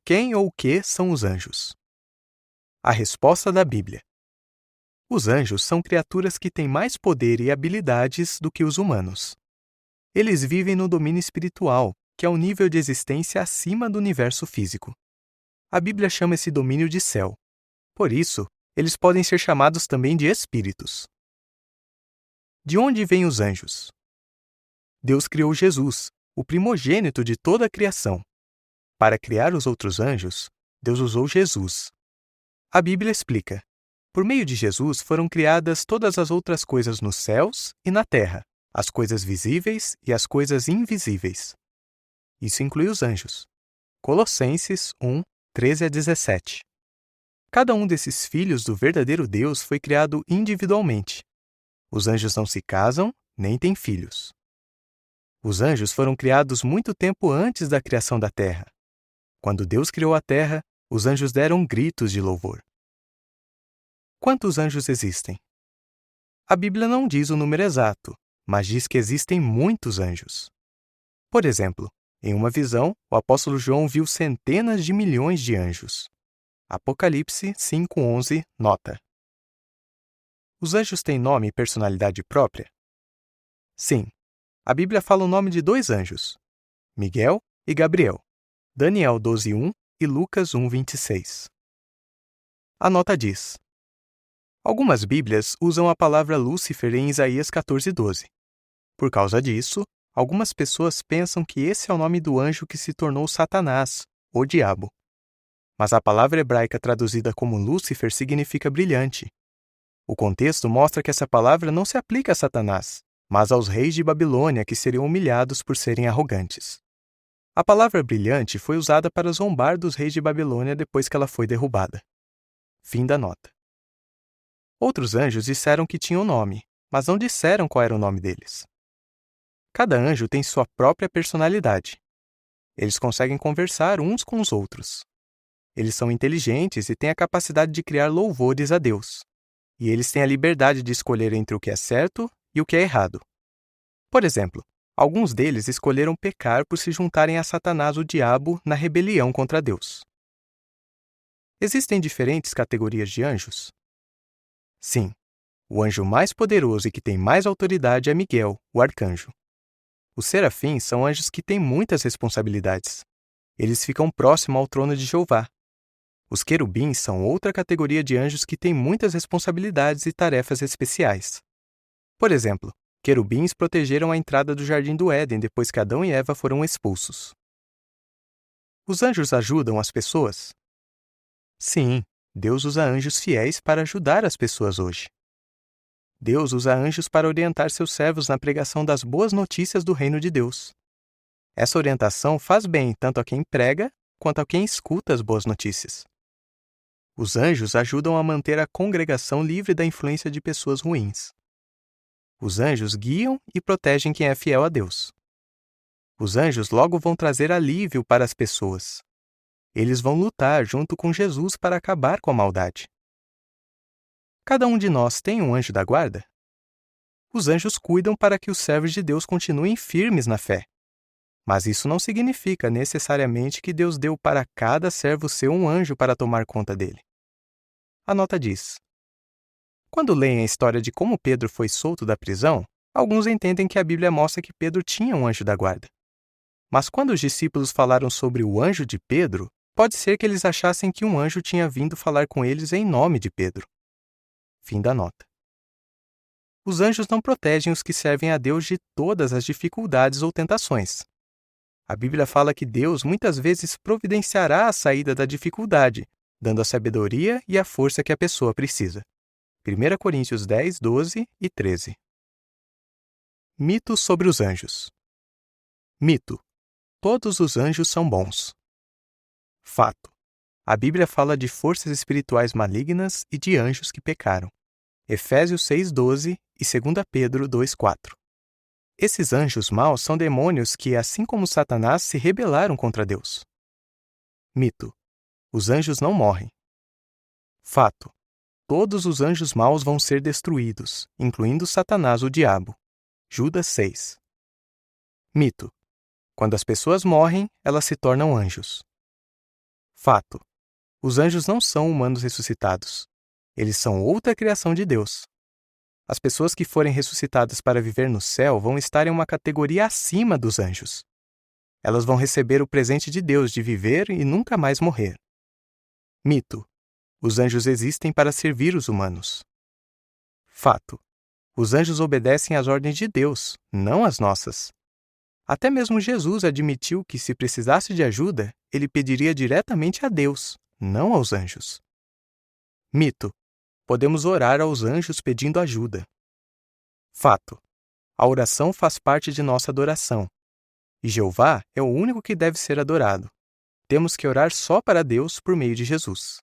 Quem ou o que são os anjos? A resposta da Bíblia. Os anjos são criaturas que têm mais poder e habilidades do que os humanos. Eles vivem no domínio espiritual, que é um nível de existência acima do universo físico. A Bíblia chama esse domínio de céu. Por isso, eles podem ser chamados também de espíritos. De onde vêm os anjos? Deus criou Jesus, o primogênito de toda a criação. Para criar os outros anjos, Deus usou Jesus. A Bíblia explica: por meio de Jesus foram criadas todas as outras coisas nos céus e na terra, as coisas visíveis e as coisas invisíveis. Isso inclui os anjos. Colossenses 1, 13 a 17. Cada um desses filhos do verdadeiro Deus foi criado individualmente. Os anjos não se casam, nem têm filhos. Os anjos foram criados muito tempo antes da criação da terra. Quando Deus criou a terra, os anjos deram gritos de louvor. Quantos anjos existem? A Bíblia não diz o número exato, mas diz que existem muitos anjos. Por exemplo, em uma visão, o apóstolo João viu centenas de milhões de anjos. Apocalipse 5:11 nota. Os anjos têm nome e personalidade própria? Sim. A Bíblia fala o nome de 2 anjos, Miguel e Gabriel, Daniel 12:1 e Lucas 1:26. A nota diz: algumas Bíblias usam a palavra Lúcifer em Isaías 14:12. Por causa disso, algumas pessoas pensam que esse é o nome do anjo que se tornou Satanás, o diabo. Mas a palavra hebraica traduzida como Lúcifer significa brilhante. O contexto mostra que essa palavra não se aplica a Satanás, mas aos reis de Babilônia que seriam humilhados por serem arrogantes. A palavra brilhante foi usada para zombar dos reis de Babilônia depois que ela foi derrubada. Fim da nota. Outros anjos disseram que tinham nome, mas não disseram qual era o nome deles. Cada anjo tem sua própria personalidade. Eles conseguem conversar uns com os outros. Eles são inteligentes e têm a capacidade de criar louvores a Deus. E eles têm a liberdade de escolher entre o que é certo e o que é errado. Por exemplo, alguns deles escolheram pecar por se juntarem a Satanás, o diabo, na rebelião contra Deus. Existem diferentes categorias de anjos? Sim. O anjo mais poderoso e que tem mais autoridade é Miguel, o arcanjo. Os serafins são anjos que têm muitas responsabilidades. Eles ficam próximo ao trono de Jeová. Os querubins são outra categoria de anjos que têm muitas responsabilidades e tarefas especiais. Por exemplo, querubins protegeram a entrada do jardim do Éden depois que Adão e Eva foram expulsos. Os anjos ajudam as pessoas? Sim, Deus usa anjos fiéis para ajudar as pessoas hoje. Deus usa anjos para orientar seus servos na pregação das boas notícias do reino de Deus. Essa orientação faz bem tanto a quem prega quanto a quem escuta as boas notícias. Os anjos ajudam a manter a congregação livre da influência de pessoas ruins. Os anjos guiam e protegem quem é fiel a Deus. Os anjos logo vão trazer alívio para as pessoas. Eles vão lutar junto com Jesus para acabar com a maldade. Cada um de nós tem um anjo da guarda? Os anjos cuidam para que os servos de Deus continuem firmes na fé. Mas isso não significa necessariamente que Deus deu para cada servo seu um anjo para tomar conta dele. A nota diz: quando leem a história de como Pedro foi solto da prisão, alguns entendem que a Bíblia mostra que Pedro tinha um anjo da guarda. Mas quando os discípulos falaram sobre o anjo de Pedro, pode ser que eles achassem que um anjo tinha vindo falar com eles em nome de Pedro. Fim da nota. Os anjos não protegem os que servem a Deus de todas as dificuldades ou tentações. A Bíblia fala que Deus muitas vezes providenciará a saída da dificuldade, dando a sabedoria e a força que a pessoa precisa. 1 Coríntios 10, 12 e 13. Mitos sobre os anjos. Mito: todos os anjos são bons. Fato: a Bíblia fala de forças espirituais malignas e de anjos que pecaram. Efésios 6:12 e 2 Pedro 2:4. Esses anjos maus são demônios que, assim como Satanás, se rebelaram contra Deus. Mito: os anjos não morrem. Fato: todos os anjos maus vão ser destruídos, incluindo Satanás, o diabo. Judas 6. Mito: quando as pessoas morrem, elas se tornam anjos. Fato. Os anjos não são humanos ressuscitados. Eles são outra criação de Deus. As pessoas que forem ressuscitadas para viver no céu vão estar em uma categoria acima dos anjos. Elas vão receber o presente de Deus de viver e nunca mais morrer. Mito. Os anjos existem para servir os humanos. Fato. Os anjos obedecem às ordens de Deus, não às nossas. Até mesmo Jesus admitiu que, se precisasse de ajuda, ele pediria diretamente a Deus, não aos anjos. Mito. Podemos orar aos anjos pedindo ajuda. Fato. A oração faz parte de nossa adoração. E Jeová é o único que deve ser adorado. Temos que orar só para Deus por meio de Jesus.